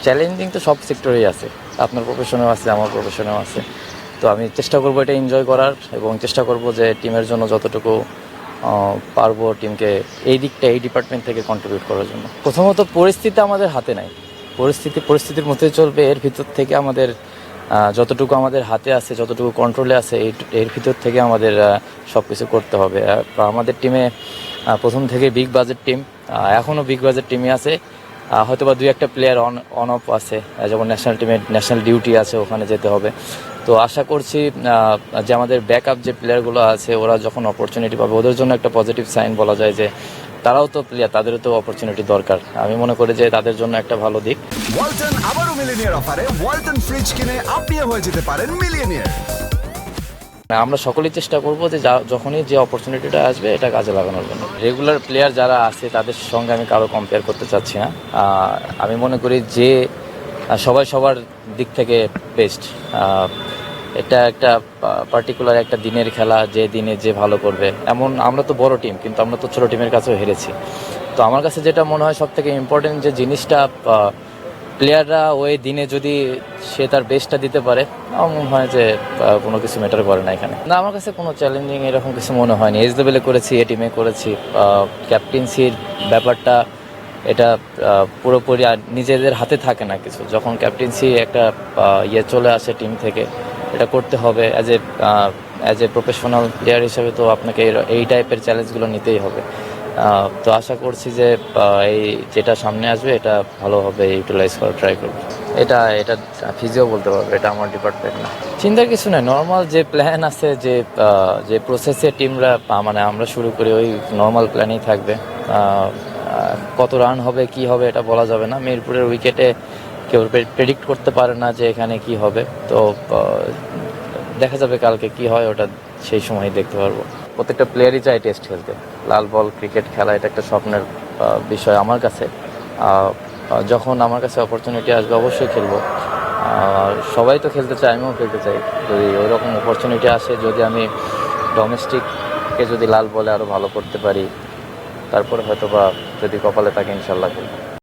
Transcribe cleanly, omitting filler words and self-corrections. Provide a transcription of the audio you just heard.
Challenging তো সব সেক্টরেই আছে, আপনার প্রফেশনেও আছে, আমার প্রফেশনেও আছে। তো আমি চেষ্টা করবো এটা এনজয় করার, এবং চেষ্টা করব যে টিমের জন্য যতটুকু পারবো টিমকে এই দিকটা, এই ডিপার্টমেন্ট থেকে কন্ট্রিবিউট করার জন্য। প্রথমত পরিস্থিতি আমাদের হাতে নাই, পরিস্থিতির মধ্যে চলবে। এর ভিতর থেকে আমাদের যতটুকু আমাদের হাতে আছে, যতটুকু কন্ট্রোলে আছে, এর ভিতর থেকে আমাদের সব কিছু করতে হবে। আমাদের টিমে প্রথম থেকে বিগ বাজেট টিম, এখনও বিগ বাজেট টিমই আছে। হয়তো বা 2-1টা প্লেয়ার অন অফ আছে, যেমন ন্যাশনাল টিমে ন্যাশনাল ডিউটি আছে, ওখানে যেতে হবে। তো আশা করছি যে আমাদের ব্যাকআপ যে প্লেয়ারগুলো আছে, ওরা যখন অপরচুনিটি পাবে, ওদের জন্য একটা পজিটিভ সাইন বলা যায় যে তারাও তো প্লেয়ার, তাদেরও তো অপরচুনিটি দরকার। আমি মনে করি যে তাদের জন্য একটা ভালো দিক। ওয়ালটন আবারও মিলিয়নিয়ার অফারে ওয়ালটন ফ্রিজ কিনে আপনিও হয়ে যেতে পারেন মিলিয়নিয়ার। আমরা সকলেই চেষ্টা করব যে যখনই যে অপরচুনিটিটা আসবে এটা কাজে লাগানোর জন্য। রেগুলার প্লেয়ার যারা আছে তাদের সঙ্গে আমি কারো কম্পেয়ার করতে চাচ্ছি না। আমি মনে করি যে সবাই সবার দিক থেকে বেস্ট। এটা একটা পার্টিকুলার একটা দিনের খেলা, যে দিনে যে ভালো করবে। এমন আমরা তো বড় টিম, কিন্তু আমরা তো ছোটো টিমের কাছেও হেরেছি। তো আমার কাছে যেটা মনে হয় সব থেকে ইম্পর্টেন্ট, যে জিনিসটা প্লেয়াররা ওই দিনে যদি সে তার বেস্টটা দিতে পারে, আমার মনে হয় যে কোনো কিছু ম্যাটার করে না এখানে। না, আমার কাছে কোনো চ্যালেঞ্জিং এরকম কিছু মনে হয়নি। এজ লেভেলে করেছি, এ টিমে করেছি। ক্যাপ্টেন্সির ব্যাপারটা এটা পুরোপুরি আর নিজেদের হাতে থাকে না কিছু। যখন ক্যাপ্টেন্সি একটা চলে আসে টিম থেকে, এটা করতে হবে অ্যাজ এ প্রফেশনাল প্লেয়ার হিসেবে। তো আপনাকে এই টাইপের চ্যালেঞ্জগুলো নিতেই হবে। তো আশা করছি যে এই যেটা সামনে আসবে এটা ভালোভাবে ইউটিলাইজ করার ট্রাই করবো। এটা ফিজিও বলতে পারবে, এটা আমার ডিপার্টমেন্ট না। চিন্তার কিছু নাই, নর্মাল যে প্ল্যান আছে, যে প্রসেসে টিমরা মানে আমরা শুরু করি, ওই নর্মাল প্ল্যানই থাকবে। কত রান হবে কি হবে এটা বলা যাবে না। মিরপুরের উইকেটে কেউ প্রেডিক্ট করতে পারে না যে এখানে কি হবে। তো দেখা যাবে কালকে কি হয়, ওটা সেই সময় দেখতে পারবো। প্রত্যেকটা প্লেয়ারই চায় টেস্ট খেলতে, লাল বল ক্রিকেট খেলা, এটা একটা স্বপ্নের বিষয় আমার কাছে। যখন আমার কাছে অপরচুনিটি আসবে অবশ্যই খেলবো। সবাই তো খেলতে চায়, আমিও খেলতে চাই। যদি ওইরকম অপরচুনিটি আসে, যদি আমি ডোমেস্টিককে যদি লাল বলে আরও ভালো করতে পারি, তারপরে হয়তো বা যদি কপালে থাকে ইনশাল্লাহ খেলবো।